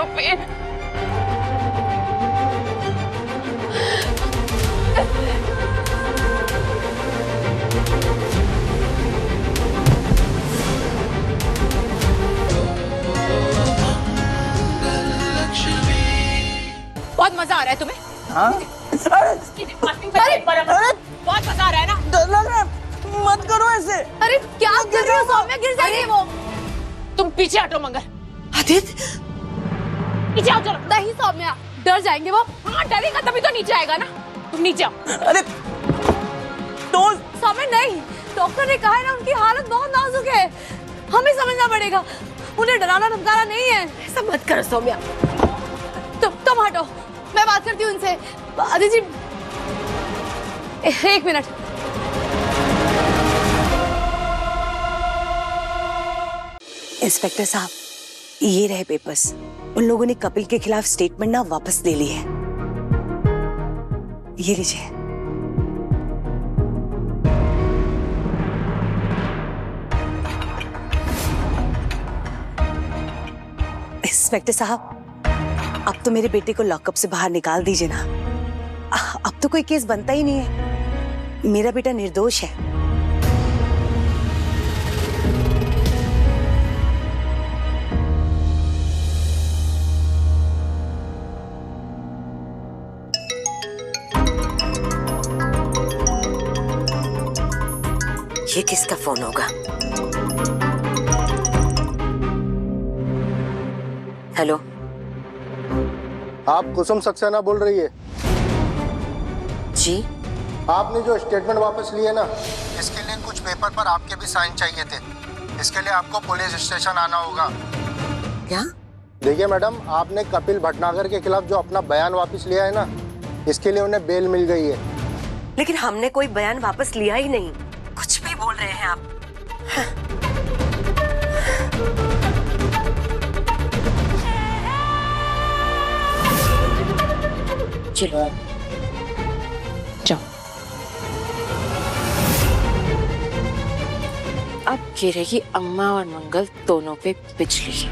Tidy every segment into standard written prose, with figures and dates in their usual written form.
घुटनों पे। बहुत मजा आ रहा है तुम्हें? हाँ? अरे बहुत मजा आ रहा है ना? डर लग रहा है, मत करो ऐसे। अरे क्या कर रहे हो सौम्या? गिर जाएगी वो। तुम पीछे हटो मंगल। आदित्य नीचे आओ चलो। नहीं सौम्या, डर जाएंगे वो। हाँ डरेगा तभी तो नीचे आएगा ना। तुम नीचे आओ। अरे तो सौम्या नहीं, डॉक्टर ने कहा है ना उनकी हालत बहुत नाजुक है, हमें समझना पड़ेगा। उन्हें डराना धमकाना नहीं है। ऐसा मत करो सौम्या। तुम हटो, मैं बात करती हूँ उनसे। आदित्य जी एक मिनट। इंस्पेक्टर साहब, ये रहे पेपर्स। उन लोगों ने कपिल के खिलाफ स्टेटमेंट ना वापस ले ली है। ये लीजिए। इंस्पेक्टर साहब, अब तो मेरे बेटे को लॉकअप से बाहर निकाल दीजिए ना। अब तो कोई केस बनता ही नहीं है। मेरा बेटा निर्दोष है। ये किसका फोन होगा? हेलो, आप कुसुम सक्सेना बोल रही है? जी। आपने जो स्टेटमेंट वापस लिए ना, इसके लिए कुछ पेपर पर आपके भी साइन चाहिए थे। इसके लिए आपको पुलिस स्टेशन आना होगा। क्या? देखिए मैडम, आपने कपिल भटनागर के खिलाफ जो अपना बयान वापस लिया है ना, इसके लिए उन्हें बेल मिल गई है। लेकिन हमने कोई बयान वापस लिया ही नहीं। कुछ भी बोल रहे हैं आप। चलो जाओ। अब गिरेगी अम्मा और मंगल दोनों पे बिजली।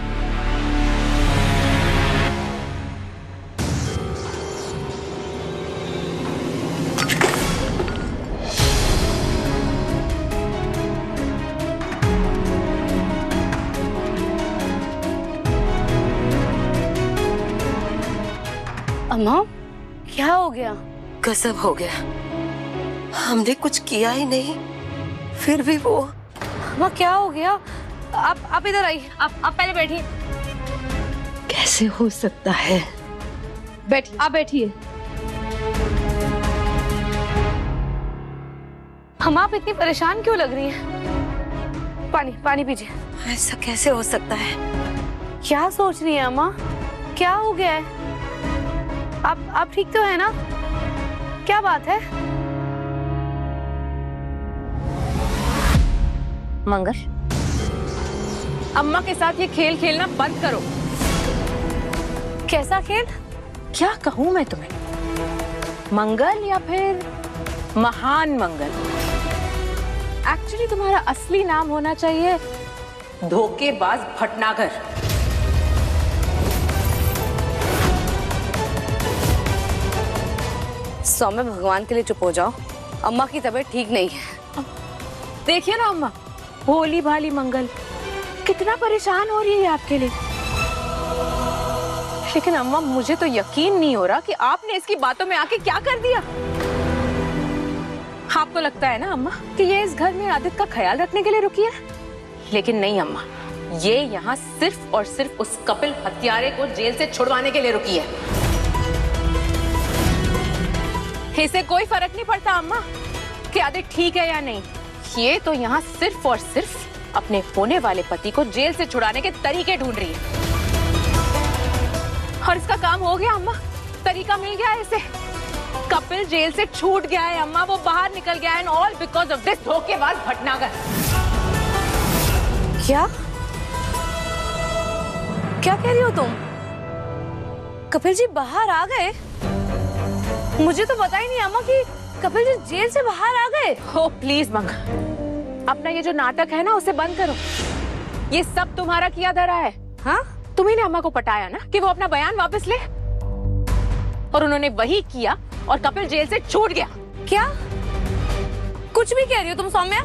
अम्मा क्या हो गया? गजब हो गया। हमने कुछ किया ही नहीं, फिर भी वो। अम्मा क्या हो गया? आप इधर आइए। आप पहले बैठिए। कैसे हो सकता है? बैठिए, आप बैठिए। हम आप इतनी परेशान क्यों लग रही हैं? पानी पीजिए। ऐसा कैसे हो सकता है? क्या सोच रही हैं अम्मा? क्या हो गया है? आप ठीक तो है ना? क्या बात है? मंगल, अम्मा के साथ ये खेल खेलना बंद करो। कैसा खेल? क्या कहूं मैं तुम्हें? मंगल या फिर महान मंगल? एक्चुअली तुम्हारा असली नाम होना चाहिए धोखेबाज भटनागर। सौम्या, भगवान के लिए चुप हो जाओ। अम्मा की तबीयत ठीक नहीं है। देखिए ना अम्मा, भोली भाली मंगल कितना परेशान हो रही है आपके लिए। लेकिन अम्मा, मुझे तो यकीन नहीं हो रहा कि आपने इसकी बातों में आके क्या कर दिया। आपको लगता है ना अम्मा कि ये इस घर में आदित्य का ख्याल रखने के लिए रुकी है? लेकिन नहीं अम्मा, ये यहाँ सिर्फ और सिर्फ उस कपिल हत्यारे को जेल से छुड़वाने के लिए रुकी है। इसे कोई फर्क नहीं पड़ता अम्मा कि आदित्य ठीक है या नहीं। ये तो यहाँ सिर्फ और सिर्फ अपने होने वाले पति को जेल से छुड़ाने के तरीके ढूंढ रही है। और इसका काम हो गया अम्मा, तरीका मिल गया है इसे। कपिल जेल से छूट गया है अम्मा, वो बाहर निकल गया है, ऑल बिकॉज ऑफ दिस धोखेबाज भटनागर। क्या क्या कह रही हो तुम? कपिल जी बाहर आ गए? मुझे तो पता ही नहीं अम्मा कि कपिल जी जेल से बाहर आ गए। हो प्लीज मंगल, अपना ये जो नाटक है ना उसे बंद करो। ये सब तुम्हारा किया धरा है। हाँ, तुम्ही ने अम्मा को पटाया ना कि वो अपना बयान वापस ले, और उन्होंने वही किया और कपिल जेल से छूट गया। क्या कुछ भी कह रही हो तुम सौम्या?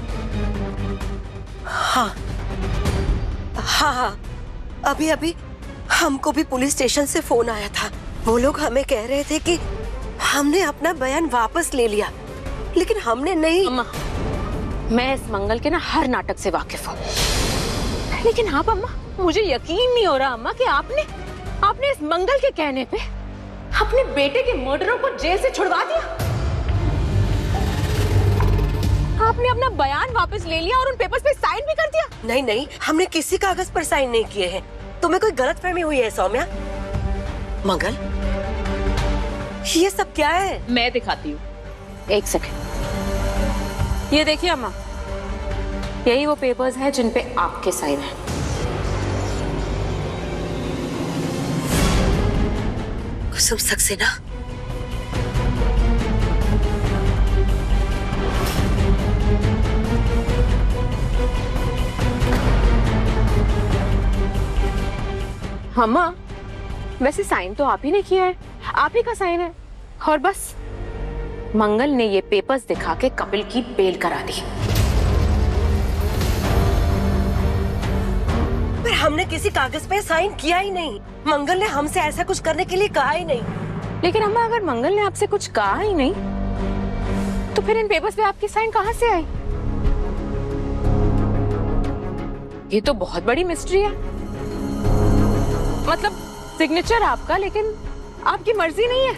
हाँ हाँ हाँ, अभी अभी हमको भी पुलिस स्टेशन से फोन आया था। वो लोग हमें कह रहे थे कि हमने अपना बयान वापस ले लिया, लेकिन हमने नहीं। अम्मा, मैं इस मंगल के ना हर नाटक से वाकिफ हूँ, लेकिन हाँ अम्मा, मुझे यकीन नहीं हो रहा अम्मा कि आपने इस मंगल के कहने पे अपने बेटे के मर्डरों को जेल से छुड़वा दिया। आपने अपना बयान वापस ले लिया और उन पेपर्स पे साइन भी कर दिया। नहीं नहीं, हमने किसी कागज पर साइन नहीं किए हैं। तुम्हें कोई गलतफहमी हुई है सौम्या। मंगल, ये सब क्या है? मैं दिखाती हूँ, एक सेकंड। ये देखिए अम्मा, यही वो पेपर्स हैं जिन पे आपके साइन हैं। कुसुम सक्सेना, अम्मा, वैसे साइन तो आप ही ने किया है, आप ही का साइन है, और बस मंगल ने ये पेपर्स दिखा के कपिल की बेल करा दी। पर हमने किसी कागज पे साइन किया ही नहीं। मंगल ने हमसे ऐसा कुछ करने के लिए कहा ही नहीं। लेकिन अम्मा, अगर मंगल ने आपसे कुछ कहा ही नहीं, तो फिर इन पेपर्स पे आपकी साइन कहां से आई? ये तो बहुत बड़ी मिस्ट्री है। मतलब सिग्नेचर आपका, लेकिन आपकी मर्जी नहीं है,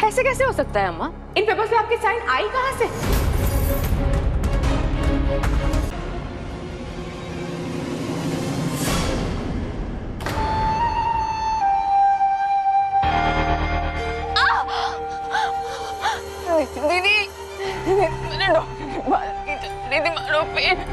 ऐसे कैसे हो सकता है अम्मा? इन पेपर्स पे आपकी साइन आई कहां से? दीदी, मैंने डॉक्टर के पास दीदी मारो पेन।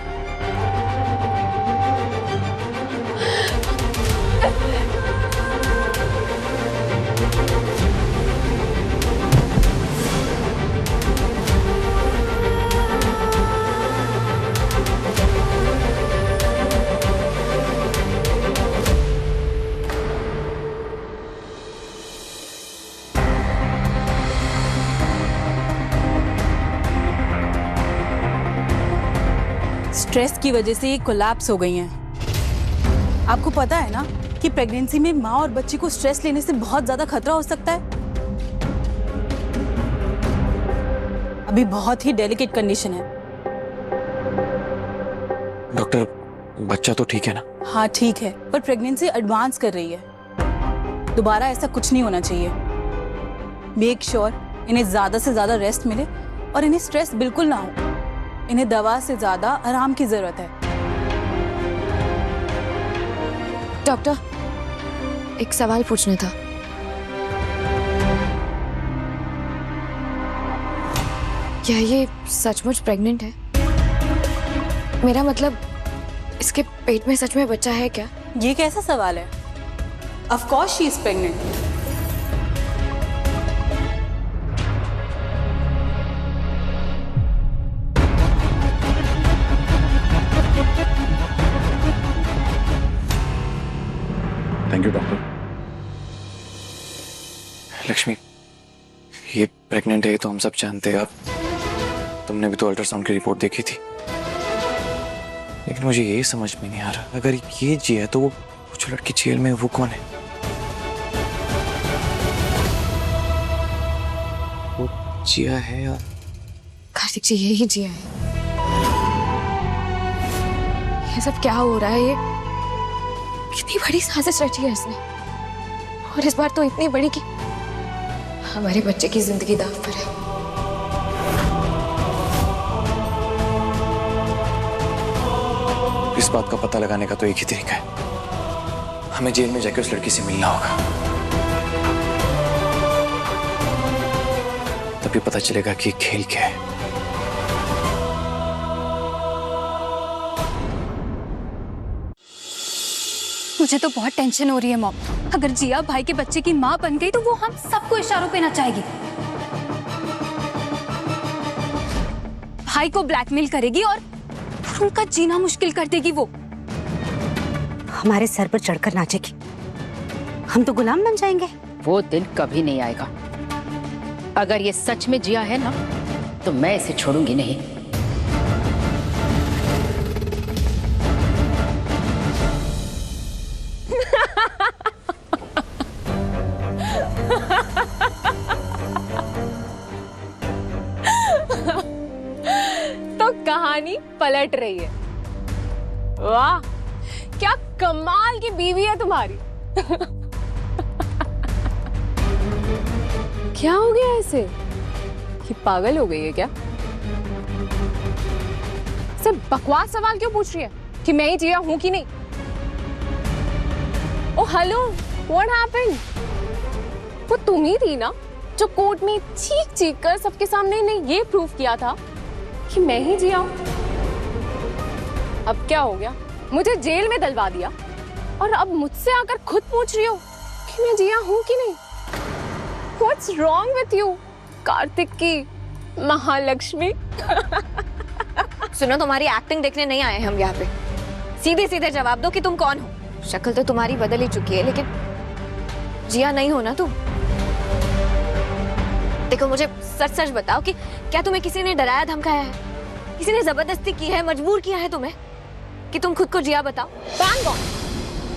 स्ट्रेस की वजह से ये कोलैप्स हो गई हैं। आपको पता है ना कि प्रेगनेंसी में माँ और बच्ची को स्ट्रेस लेने से बहुत ज्यादा खतरा हो सकता है। अभी बहुत ही डेलिकेट कंडीशन है। डॉक्टर, बच्चा तो ठीक है ना? हाँ ठीक है, पर प्रेगनेंसी एडवांस कर रही है। दोबारा ऐसा कुछ नहीं होना चाहिए। मेक श्योर इन्हें ज्यादा से ज्यादा रेस्ट मिले और इन्हें स्ट्रेस बिल्कुल ना हो। इन्हें दवा से ज्यादा आराम की जरूरत है। डॉक्टर, एक सवाल पूछना था। क्या ये सचमुच प्रेग्नेंट है? मेरा मतलब, इसके पेट में सच में बच्चा है क्या? ये कैसा सवाल है? Of course she is pregnant. Thank you doctor. Lakshmi, ये प्रेग्नेंट है तो हम सब जानते हैं। अब तुमने भी तो अल्ट्रासाउंड की रिपोर्ट देखी थी। लेकिन मुझे ये समझ में नहीं आ रहा, अगर ये जी है तो वो जो लड़की जेल में वो कौन है? वो जिया है या? कार्तिक जी, यही जिया है। ये सब क्या हो रहा है? ये कितनी बड़ी साजिश रची है इसने, और इस बार तो इतनी बड़ी कि हमारे बच्चे की जिंदगी दांव पर है। इस बात का पता लगाने का तो एक ही तरीका है, हमें जेल में जाकर उस लड़की से मिलना होगा। तभी पता चलेगा कि खेल क्या है। मुझे तो बहुत टेंशन हो रही है मॉम। अगर जिया भाई के बच्चे की माँ बन गई तो वो हम सबको इशारों पे नचाएगी, भाई को ब्लैकमेल करेगी और उनका जीना मुश्किल कर देगी। वो हमारे सर पर चढ़कर नाचेगी हम तो गुलाम बन जाएंगे। वो दिन कभी नहीं आएगा। अगर ये सच में जिया है ना तो मैं इसे छोड़ूंगी नहीं। तो कहानी पलट रही है। वाह, क्या कमाल की बीवी है तुम्हारी। क्या हो गया ऐसे? ये पागल हो गई है क्या? सिर्फ बकवास सवाल क्यों पूछ रही है कि मैं ही जिया हूं कि नहीं? ओ हेलो, व्हाट हैपेंड? वो तुम ही थी ना जो कोर्ट में चीख चीख कर सबके सामने ने ये प्रूव किया था कि मैं ही जिया हूं। अब क्या हो गया? मुझे जेल में डलवा दिया और अब मुझसे आकर खुद पूछ रही हो कि मैं जिया हूं कि नहीं? What's wrong with you, Kartik की महालक्ष्मी? सुनो, तुम्हारी एक्टिंग देखने नहीं आए हम यहाँ पे। सीधे सीधे जवाब दो कि तुम कौन हो। शक्ल तो तुम्हारी बदल ही चुकी है, लेकिन जिया नहीं हो ना तुम। देखो, मुझे सच सच बताओ कि क्या तुम्हें किसी ने डराया धमकाया है? किसी ने जबरदस्ती की है, मजबूर किया है तुम्हें कि तुम खुद को जिया बताओ? Bang on!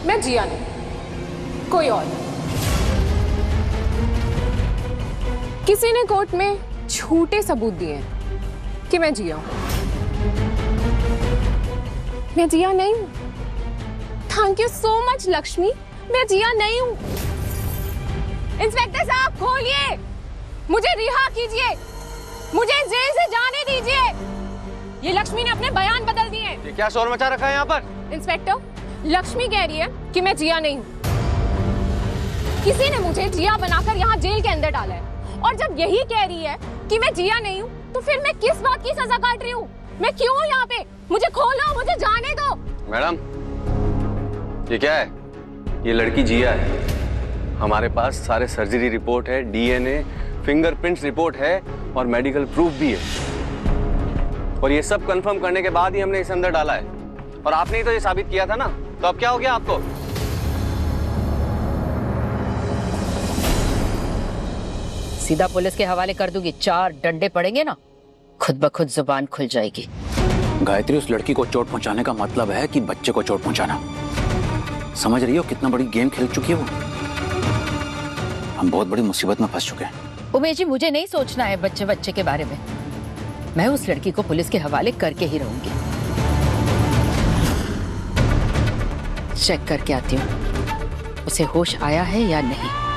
मैं जिया नहीं, कोई और। किसी ने कोर्ट में झूठे सबूत दिए हैं कि मैं जिया हूं। मैं जिया नहीं हूं। Thank you so much Lakshmi, मैं जिया नहीं हूं। इंस्पेक्टर साहब, खोलिए, मुझे रिहा कीजिए, मुझे जेल से जाने दीजिए। ये लक्ष्मी ने अपने बयान बदल दिए। ये क्या शोर मचा रखा है यहाँ पर? इंस्पेक्टर, लक्ष्मी कह रही है कि मैं जिया नहीं हूं। किसी ने मुझे जिया बनाकर यहाँ जेल के अंदर डाला है, और जब यही कह रही है कि मैं जिया नहीं हूँ, तो फिर मैं किस बात की सजा काट रही हूँ? मैं क्यों हूँ यहाँ पे? मुझे खोलो, मुझे जाने दो। मैडम, ये क्या है? ये लड़की जिया है। हमारे पास सारे सर्जरी रिपोर्ट है, डीएनए, फिंगरप्रिंट्स रिपोर्ट है और मेडिकल प्रूफ भी है। और ये सब कंफर्म करने के बाद ही हमने इसे अंदर डाला है। और आपने ही तो ये साबित किया था ना, तो अब क्या हो गया आपको? सीधा पुलिस के हवाले कर दूंगी। 4 डंडे पड़ेंगे ना, खुद ब खुद जुबान खुल जाएगी। गायत्री, उस लड़की को चोट पहुंचाने का मतलब है कि बच्चे को चोट पहुंचाना। समझ रही हो कितना बड़ी गेम खेल चुकी है वो? हम बहुत बड़ी मुसीबत में फंस चुके हैं। उमेश जी, मुझे नहीं सोचना है बच्चे बच्चे के बारे में। मैं उस लड़की को पुलिस के हवाले करके ही रहूंगी। चेक करके आती हूँ उसे होश आया है या नहीं।